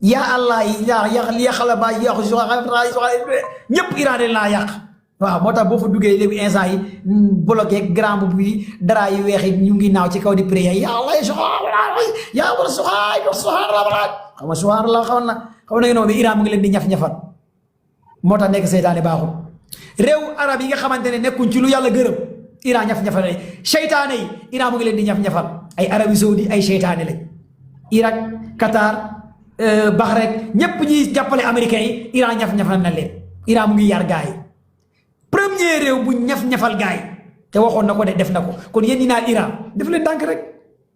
ya Allah yi ya xalaba ya ñëpp Iran dañ laa yàq waaw moo tax boo fa duggee léegi instant yi bloqué grand bu bi dara yu weex yi ñu ngi naaw ci kaw di prier ya Allah ya war xam nga subhanallah xaw na ngeen bi Iran mu ngi leen di ñaf-ñafal moo tax nekk seytaane baaxul réew arab yi nga xamante ne nekkuñ ci lu yàlla gërëm Iran ñaf-ñafal lañ seytaane yi Iran mu ngi leen di ñaf-ñafal ay Arabie Saoudite ay seytaane lañ Irak Qatar Bahreïn ñépp ñuy jàppale américains yi Iran ñaf-ñafal na leen Iran mu ngi yar gaay yi premier réew bu ñaf-ñafal gaay yi te waxoon na ko de def na ko kon yéen ñi naan Iran def leen dànk rek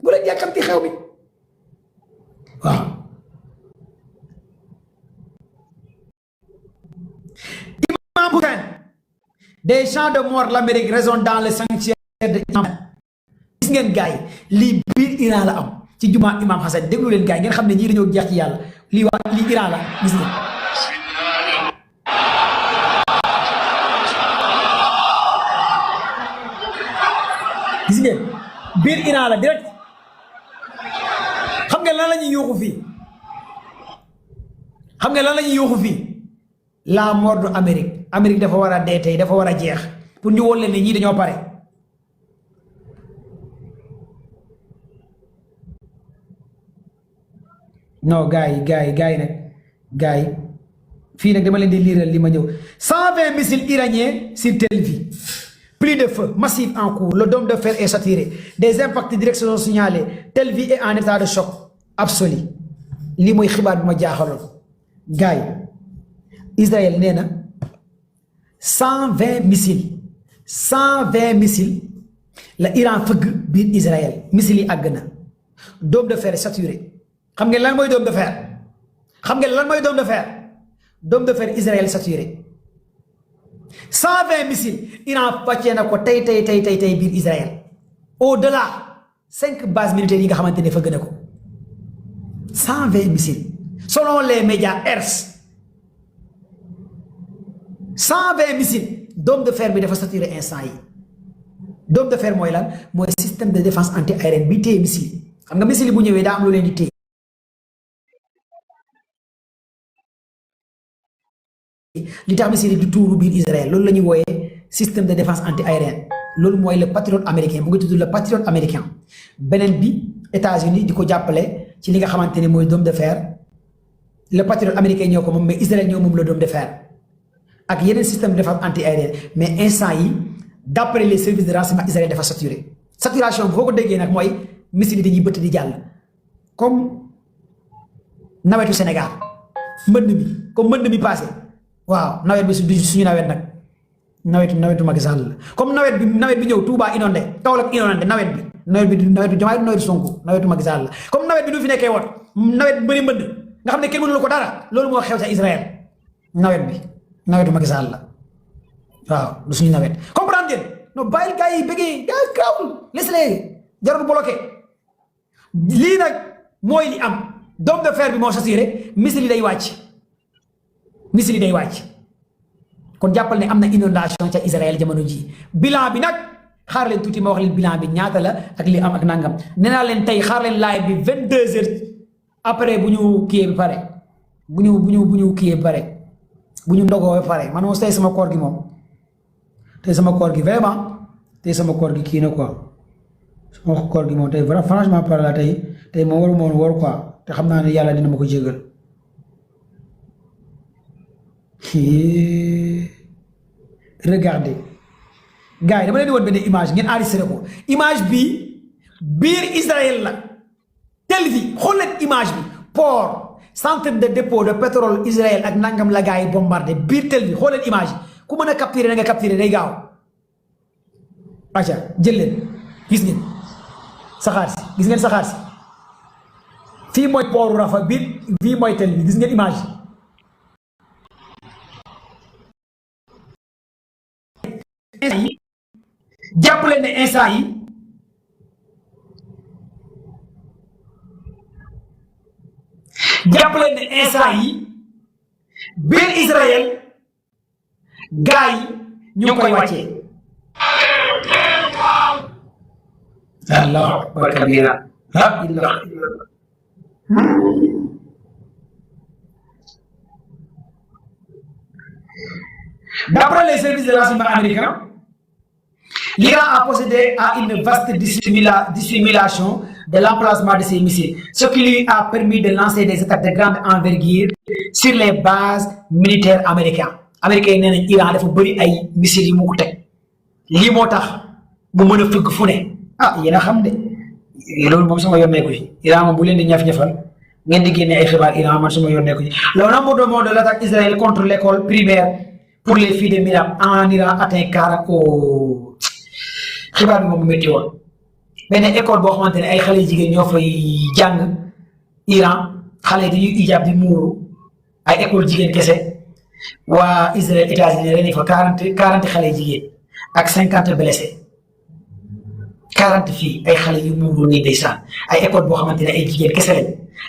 bu leen yàkkamti xew bi waaw Imam Hussein des champs de mort l'Amérique résonne dans le sanctuaire de Imam gis ngeen gaay yi lii biir Iran la am ci jumaa Imam Hassan déglu leen gaay ngeen xam ne ñii dañoo jeex ci yàlla lii Iran la gis ngeen biir Iran la direct xam nga lan la ñuy yuuxu fii la mort de Amérique dafa war a dee tey dafa war a jeex pour ñu wol leen ne ñii dañoo pare non gars yi nag fii nag dama leen di liiral li ma ñëw 120 missiles iraniens sur Tel Aviv plus de feu massif en cours le dôme de fer est saturé des impacts directs sont signalés Tel Aviv est en état de choc absolu lii mooy xibaar bi ma jaaxaloon gars yi Israël nee na 120 missiles la Iran fëgg biir Israël missiles yi àgg na dôme de fer saturé xam ngeen lan mooy dôme de fer xam ngeen lan mooy dôme de fer dôme de fer Israël saturé 120 missiles Iran wàccee na ko tey biir Israël au delà 5 bases militaires yi nga xamante ne fa gën a ko 120 missiles selon les médias ERS 120 missiles dôme de fer bi dafa saturé instant yi dôme de fer mooy lan mooy système de défense anti-aérienne bi téye missile xam nga missile bu ñëwee daa am lu leen di téye li tax missile di tuuru biir Israël loolu la ñuy wooyee système de défense anti-aérienne loolu mooy le patriote américain mu ngi tudd le patriote américain beneen bi États-Unis di ko jàppale ci li nga xamante ne mooy dôme de fer le patriote américain ñoo ko moom mais Israël ñoo moom le dôme de fer ak yeneen système de défense anti-aérienne mais instant yi d'après les services de renseignement Israël dafa saturé saturation bi foo ko déggee nag mooy missile yi dañuy bëtt di jàll comme nawetu Sénégal mbënd mi passé waaw nawet bi suñu nawet nag nawetu Macky Sall la comme nawet bi ñëw Touba inondé Kaolack inondé nawet bi Diomaye du nawetu Sonko nawetu Macky Sall la comme nawet bi du fi nekkee woon nawet bi bëri mbënd nga xam ne kenn mënul ko dara loolu moo xew sa Israël nawetu Macky Sall la waaw du suñu nawet comprendre ngeen no bàyyil gars yi bëggee gars grawul les jarul bloqué lii nag mooy li am dôme de fer bi moo saturé missile yi day wàcc kon jàppal ne am na inondation ca Israël jamono ji bilan bi nag xaar leen tuuti ma wax leen bilan bi ñaata la ak li am ak nangam nee naa leen tey xaar leen live bi 22h après bu ñu kiyee bi pare bu ñu kiyee bi pare bu ñu ndogoo bi pare man moom tey sama koor gi moom tey sama koor gi vraiment tey sama koor gi kii na quoi sama koor gi moom tey franchement par là tey moom waru moon war quoi te xam naa ne yàlla dina ma ko jégal regardez gars yi dama leen di woon benn image ngeen enregistré ko image bi biir Israël la tel vi xool leen image bi port centre de dépôt de pétrole Israël ak nangam la gars yi bombardé biir tel vi xool leen image yi ku mën a capturer na nga capturer day gaaw aca jël leen gis ngeen saxaar si fii mooy portu Rafa biir fii mooy tel vi gis ngeen image yi jàpp leen ne instant yi biir Israël gaa yi ñu ngi koy wàccee Allahu akbar kabira d'après les services de renseignement américains, l'Iran a procédé à une vaste dissimulation de l'emplacement de ces missiles, ce qui lui a permis de lancer des attaques de grande envergure sur les bases militaires américaines. Américains nee nañ Iran dafa bëri ay missiles yi mu ko teg lii moo tax bu mën a fëgg fu ne yéen a xam de loolu moom sama yoon nekku ci Iran moom bu leen di ñaf-ñafal ngeen di génne ay xibaar Iran man sama yoon nekku ci. Le nombre de morts de l'attaque israélienne contre l'école primaire pour les filles de Miram en Iran atteint 40 xibaar bi moom métti woon benn école boo xamante ne ay xale jigéen ñoo fay jàng Iran xale dañuy ijab di muuru ay école jigéen kese waa Israël États-Unis ren fa 40 xale jigéen ak 50 blessés 40 filles ay xale yu muuru nii ndeysaan ay école boo xamante ne ay jigéen kese lañ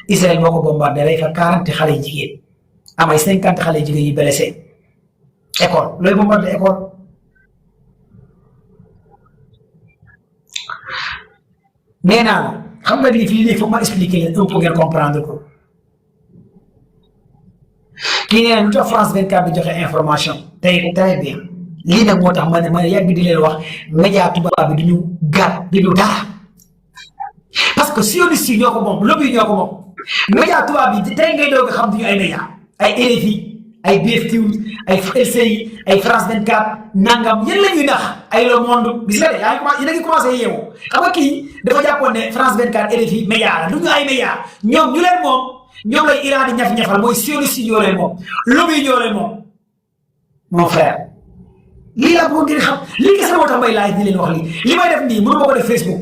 Israël moo ko bombardé rey fa 40 xale jigéen am ay 50 xale jigéen yu blessés. École looy bombardé école nee naa la xam nga lii fii léegi foog ma expliquer leen un peu ngeen comprendre ko kii nee na lu tax France 24 bi joxe information tey très bien lii nag moo tax ma yàgg di leen wax média tubaab bi duñu dara parce que sioniste yi ñoo ko moom lobby yi ñoo ko moom média tubaab bi tey ngay doog a xam duñu ay média ay RFI ay BFM ay LCI ay France 24 nangam yéen la ñuy nax ay Le Monde gis nga de yéen a ngi commencé yeewu xam nga kii dafa jàppoon ne France 24 RFI média la du ñu ay média ñoom ñu leen moom ñoom lay Iran di ñaf-ñafal mooy sioniste yi ñoo leen moom lobby yi ñoo leen moom mon frère lii laa bëgg ngeen xam lii kese moo tax may laaj di leen wax lii li may def nii mënu ma ko def Facebook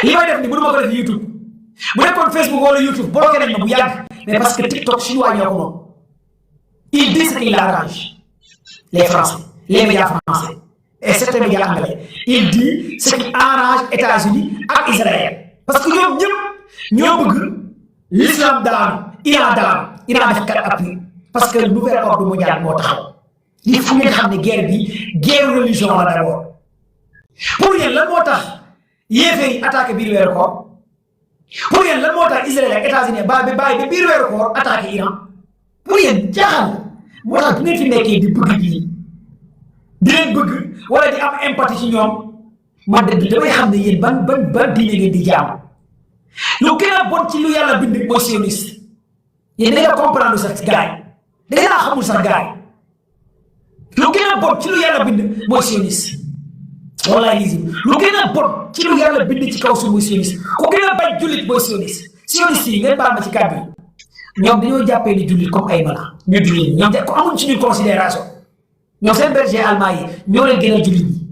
li may def nii mënu ma ko def YouTube bu nekkoon Facebook wala YouTube bloqué nañ ma bu yàgg mais parce que TikTok chinois ñoo ko moom il dit ce qu'il arrange les Français les médias français et certains médias anglais il dit ce qui arrange États-Unis ak Israël parce que ñoom ñëpp ñoo bëgg l'islam daanu Iran def kat appui parce que nouvel ordre mondial moo taxaw il faut ngeen xam ne guerre bi guerre religion la d'abord pour yéen lan moo tax yéefee yi attaqué biir weeru koor pour yéen lan moo tax Israël ak États-Unis bàyyi ba biir weeru koor attaqué Iran pour yéen jaaxal moo tax bu ngeen fi nekkee di bëgg ji di leen bëgg wala di am empathie ci ñoom man de damay xam ne yéen ban diine ngeen di jaam lu gën a bon ci lu yàlla bind mooy sioniste yéen da nga comprendre sax gaay da ngeen a xamul sax gaay lu gën a bon ci lu yàlla bind mooy sioniste wallaay lii lu gën a bon ci lu yàlla bind ci kaw suuf mooy sioniste ku gën a bañ jullit mooy sioniste yi ngeen baal ma ci kàddu yi ñoom dañoo jàppee ni jullit comme ay mala ñu jullit ñoom ko amuñ ci ñun considération ñoom seen berger allemand yi ñoo leen gën a jullit ñi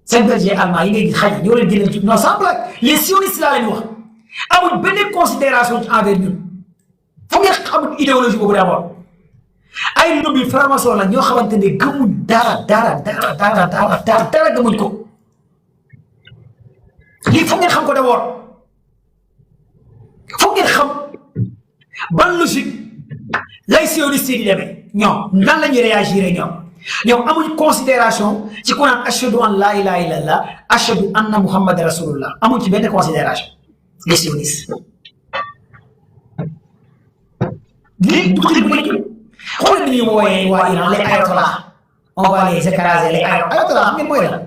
seen berger allemand yi ngay gis xaj ñoo leen gën a jullit non sans blague les sionistes laa leen wax amuñ benn considération envers ñun foog ngeen xamul idéologie boobu d'abord ay lobby franc-maçon la ñoo xamante ne gëmuñ dara gëmuñ ko lii foog ngeen xam ko d'abord foog ngeen xam ban logique lay sioniste di demee ñoom nan la ñuy réagir ñoom amuñ considération ci ku naan ashhadu an la ilaha illallah ashhadu anna muhammad rasulullah amuñ ci benn considération les sionistes lii du xel bu nekk xoolal ni ñuy woowee waa Iran les ayatollahs on va les écraser les ayatollahs xam ngeen mooy la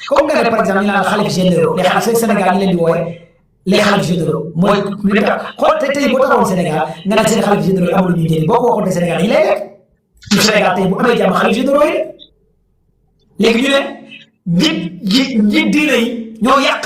comme nga ne par exemple ñu naan xalif généraux les xalif Sénégal ñu leen di woowee les xalif généraux mooy xool tey boo taxawoon Sénégal nga naan seen xalif généraux yi amul ñu njëriñ boo ko waxoon Sénégal yi lay lekk ci Sénégal tey bu amee jàmm xalif généraux yi léegi ñu ne njiit diine yi ñoo yàq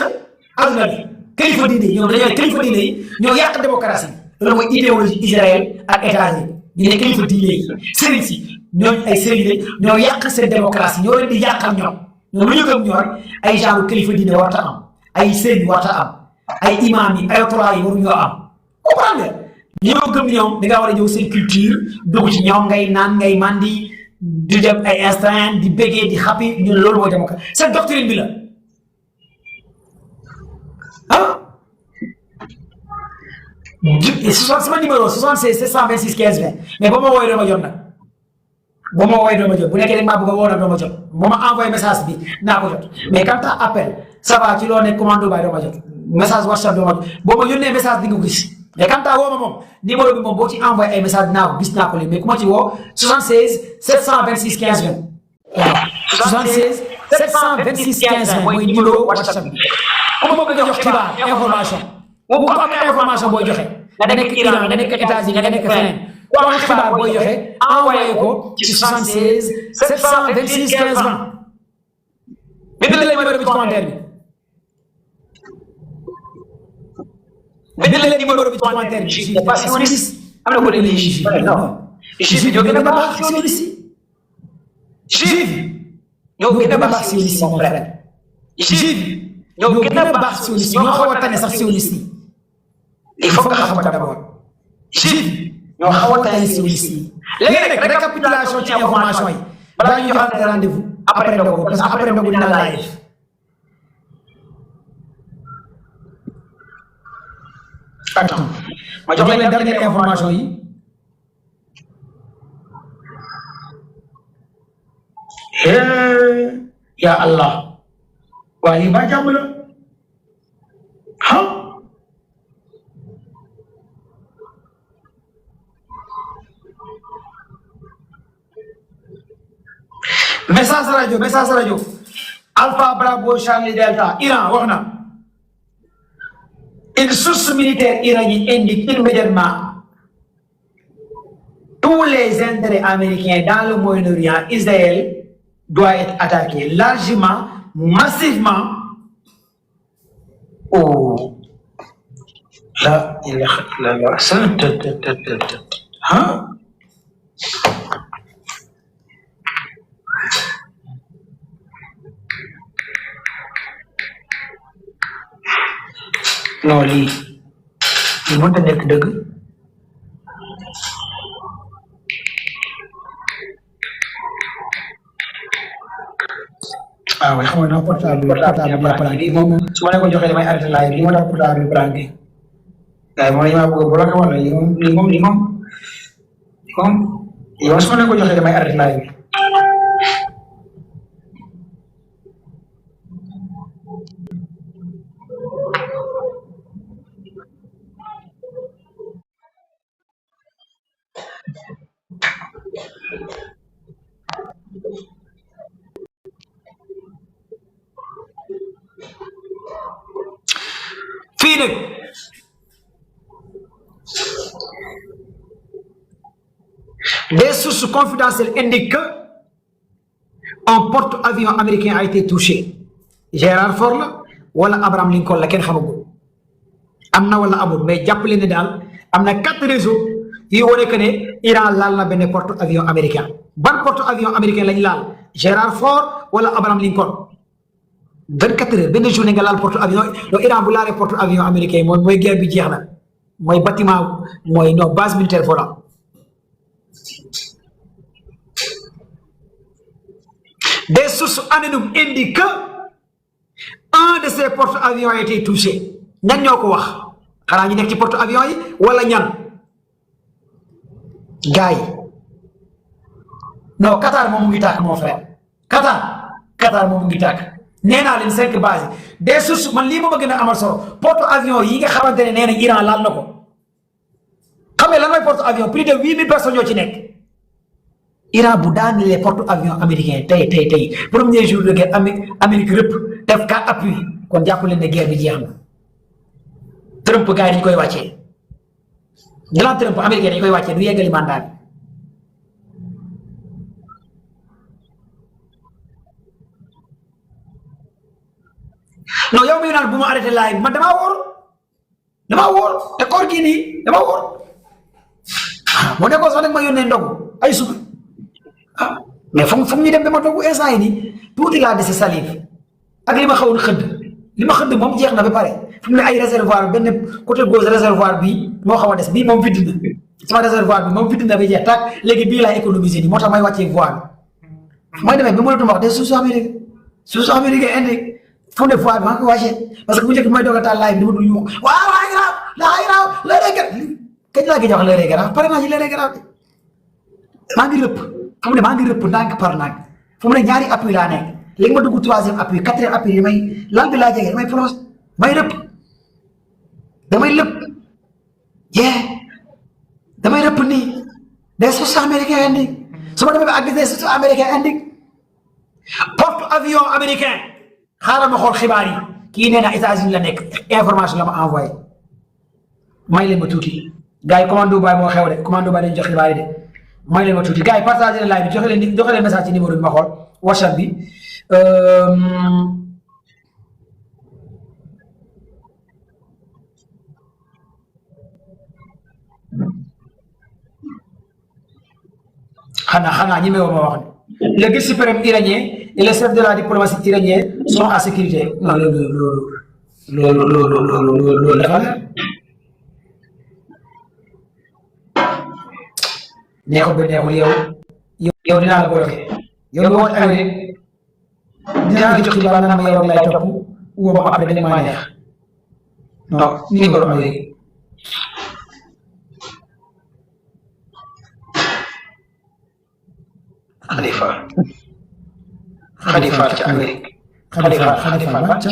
adduna bi kilifa diine yi ñoom dañoo kilifa diine yi ñoo yàq démocratie loolu mooy idéologie Israël ak États-Unis ñu ne kilifa diine yi sëriñ si ñooñu ay sëriñ ñoo yàq seen démocratie ñoo leen di yàqal ñoom lu ñu gëm ñoor ay genre kilifa diine warta am ay sëriñ warta am ay imam yi ayatollah yi waruñoo am comprendre nga ñoo gëm ñoom da ngaa war a ñëw seen culture dugg ci ñoom ngay naan ngay mandi di dem ay instant di béggee di xappi ñun loolu mooy démocratie seen doctrine bi la sama numéro 76 726 15 20 mais ba ma woowee doo ma jot nag ba ma woowee doo ma jot bu nekkee rek maa bëgg a woo nag doo ma jot ba ma envoyé message bi naa ko jot mais quand tu appelles ça va ci loo nekk commando baay doo ma jot message WhatsApp doo ma jot boo ma yónnee message di nga ko gis mais quand tu woo ma moom numéro bi moom boo ci envoyé ay message dinaa ko gis naa ko léegi mais ku ma ci woo 76 726 15 20 waaw 76 726 15 20 mooy numéro WhatsApp bi ku ma bëgg a jox xibaar information. bu ko am information booy joxe nga nekk Iran nga nekk États-Unis nga nekk feneen ku am xibaar booy joxe envoyé ko ci 76 726 15 20 bind leen numéro bi ci commentaire bi bind leen numéro bi ci commentaire bi je pas sioniste am na ko ne juif non juif ñoo gën a baax sioniste juif ñoo gën a baax sioniste mon frère juif ñoo gën a baax sioniste ñoo xaw a tane sax sioniste yi il faut que nga xam ko d'abord juif ñoo xaw a tane sioniste yi léegi nag récapitulation ci information yi balaa ñu joxante rendez-vous après ndogu parce que après ndogu dina live attends ma jox leen dernière information yi ya Allah waaye ba jàmm la message radio Alpha Bravo Charlie Delta Iran wax na une source militaire iranienne indique immédiatement tous les intérêts américains dans le Moyen-Orient. Israël doit être attaqué largement, massivement. Oh là, il hein? Non, lii li mënta nekk dëgg waaw xam nga portable bi planqué moom su ma leen ko joxee damay arrêté live bi moo tax portable bi planqué gars yi moom la ñu bëgg bloqué wala li moom yow su ma leen ko joxee damay arrêté live bi fii nag des sources confidentielles indiquent qu'un porte-avions américain a été touché Gérard Ford la wala Abraham Lincoln la kenn xamagul am na wala amul mais jàppale ne daal am na 4 réseaux yi wane que ne Iran laal na benn porte-avions américain ban porte-avions américain lañ laal Gérard Ford wala Abraham Lincoln 24 heures benn journée nga laal porte-avions donc Iran bu laalee porte-avions américain mooy guerre bi jeex na mooy bâtiment mooy non base militaire volante des sources anonymes indiquent que un de ces porte-avions a été touché ñan ñoo ko wax xanaa ñu nekk ci porte-avions yi wala ñan gars yi non Qatar moom mu ngi tàkk mon frère Qatar moom mu ngi tàkk nee naa leen 5 bases des sources man lii ma gën a amal solo porte-avions yi nga xamante ne nee nañ Iran laal na ko xam nga lan mooy porte-avions plus de 8000 personnes ñoo ci nekk Iran bu daanelee porte-avions américain tey premier jour de guerre Amérique rëpp def 4 appui kon jàpp leen ne guerre bi jeex na Trump gars yi dañu koy wàccee Donald Trump américain dañu koy wàccee du yeggali mandat bi non yow mi naan bu ma arrêté live man damaa wóor te koor gii nii damaa wóor moo nekkoon sax nag ma yónnee ndogu ay suba mais foog ñu dem ba ma toogu instant yi nii tuuti laa dese salive ak li ma xawoon xëdd moom jeex na ba pare fi mu ne ay réservoir benn côté gauche réservoir bii moo xaw a des bii moom vide na sama réservoir bi moom vide na ba jeex tàkk léegi bii laay économiser nii moo tax may wàccee voie bi may demee ba mënatuma wax des sources américain indi fu ne voie bi maa ngi ko wàccee parce que bu njëkk may doog a taal live bi dama dul ñu waaw laa garaaw lëree garaaw kañ laa gëj a wax lëree garaaw pare naa ci lëree garaaw maa ngi rëpp fu mu ne maa ngi rëpp ndànk par ndànk fu mu ne ñaari appui laa nekk léegi ma dugg 3e appui 4e appui yi may lan bi laa jege damay plonge may rëpp damay lëpp damay rëpp nii des sources américains indi su ma demee ba àgg des sources américains indi porte-avions américain xaaral ma xool xibaar yi kii nee na États-Unis la nekk information la ma envoyé may leen ma tuuti gars yi commando baay moo xew de commando baay dañu jox xibaar yi de may leen ma tuuti gars yi partagé live bi joxe leen message ci numéro bi ma xool WhatsApp bi xanaa ñi meewoo ma wax le guide suprême iranien et le chef de la diplomatie iranienne sont en sécurité non loolu dafa neexul ba neexul yow dinaa la bloqué yow mi woon Amérique dinaa la jox xibaar naan ma yow lay topp woo ma après dañ maa neex non numéro Amérique Khalifa ci Amérique Khalifa ba ca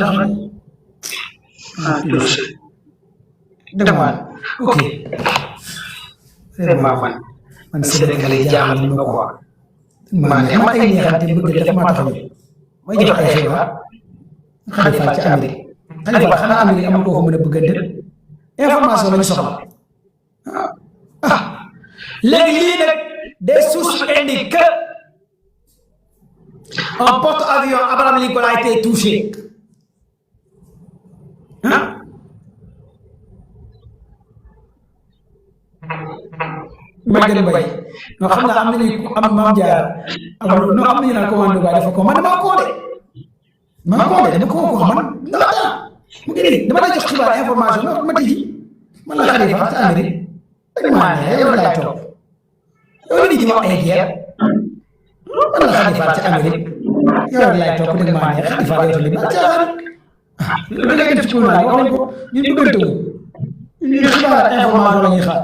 demande ok vraiment man Sénégalais yi jaaxal nañ ma quoi man ay neexante bëgg def maa taxaw may jox ay xibaar Khalifa ci Amérique Khalifa xanaa Amérique amul koo ko mën a bëgg a dem information lañu soxla léegi lii nag des sources indiquent que un porte-avions Abraham Lincoln a été touché Maguette Mbaye non xam naa am nañu am maam Diarra am nañu naan commande ba dafa ko man damaa koo de dama koo man mu ngi nii dama lay jox xibaar information ma tijji man la Khalifa ci Amérique dañ maa ne yow laay topp yow li di wax ay guerre man la Khalifa ci Amérique yow laay topp dañ maa ne Khalifa yow tamit ba caaxaan lu ngay def ci ko wax nañ ko ñun bëggante wu ñun xibaar information la ñuy xaar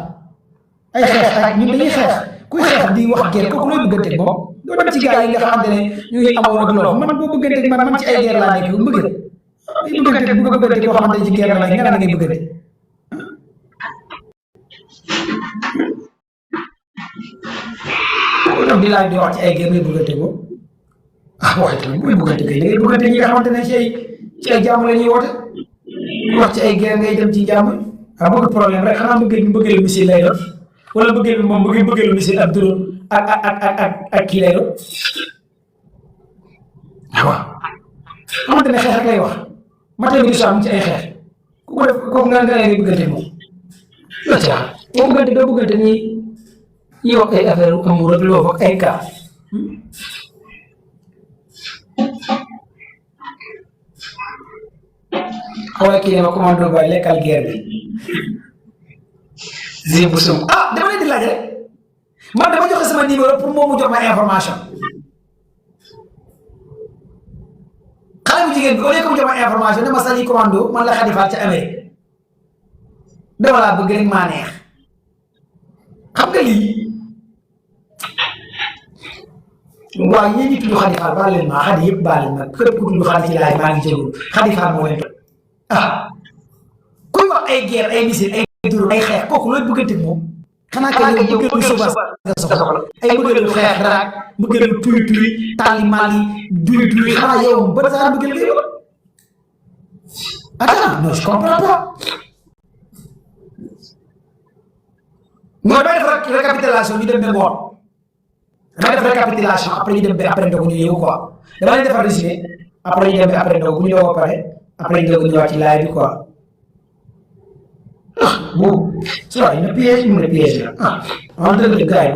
ay xeex ak ñun dañuy xeex kuy xeex di wax guerre kooku looy bëggante moom doo dem ci gars yi nga xamante ne ñu ngi amoon ak loolu man boo bëggante man ci ay guerre laa nekk mbëggeel ay bëggante bu nga bëggante koo xamante ne ci guerre la nga naan ngay bëggante ko di laaj di wax ci ay guerre ngay bëggante ko waaye tamit booy bëggante kay ngay bëggante ñi nga xamante ne ci ay jàmm la ñuy woote wax ci ay guerre ngay dem ci jàmm bëgg problème rek xanaa bëggeel missile lay doon wala bëggeel bi moom bëggeel missile ak drone ak kii lay doon waaw xamante ne xeex rek lay wax matin bi am ci ay xeex ku ko def kooku nga ngay bëggante moom la caax boo bëggante doo bëggante ñi wax ay affaire amour ak loo ak ay cas xawaa kii ne ma commando ba lekkal guerre bi zi bu sum dama leen di laaj rek man dama joxe sama numéro pour moom mu jox ma information xale bu jigéen bi au lieu que mu jox ma information ne ma sali commando man la Khalifa ca Amérique dama laa bëgg rek maa neex xam nga lii waaw yéen ñi tudd Khalifa baal leen ma xadi yëpp baal leen ma képp ku tudd xadi ci laaj maa ngi jégalu Khalifa moo leen kuy wax ay guerre ay missile ay duru ay xeex kooku looy bëggante moom xanaa kay yow bëggeelu suba nga soxla ay bëggeelu xeex raak bëggeelu tuy tali mali duy xanaa yow ba saa bëggeel ngay wax attends non je comprends pas mooy bay def récapitulation ñu dem ba ngoon damay def récapitulation après ñu dem ba après ndogu ñu ñëw quoi dama leen defar résumé après ñu dem ba après ndogu bu ñu doog a pare après ñu doog a ñëwaat ci laaj bi quoi bon, ça va, il me piège, la. Ah, en train de gars,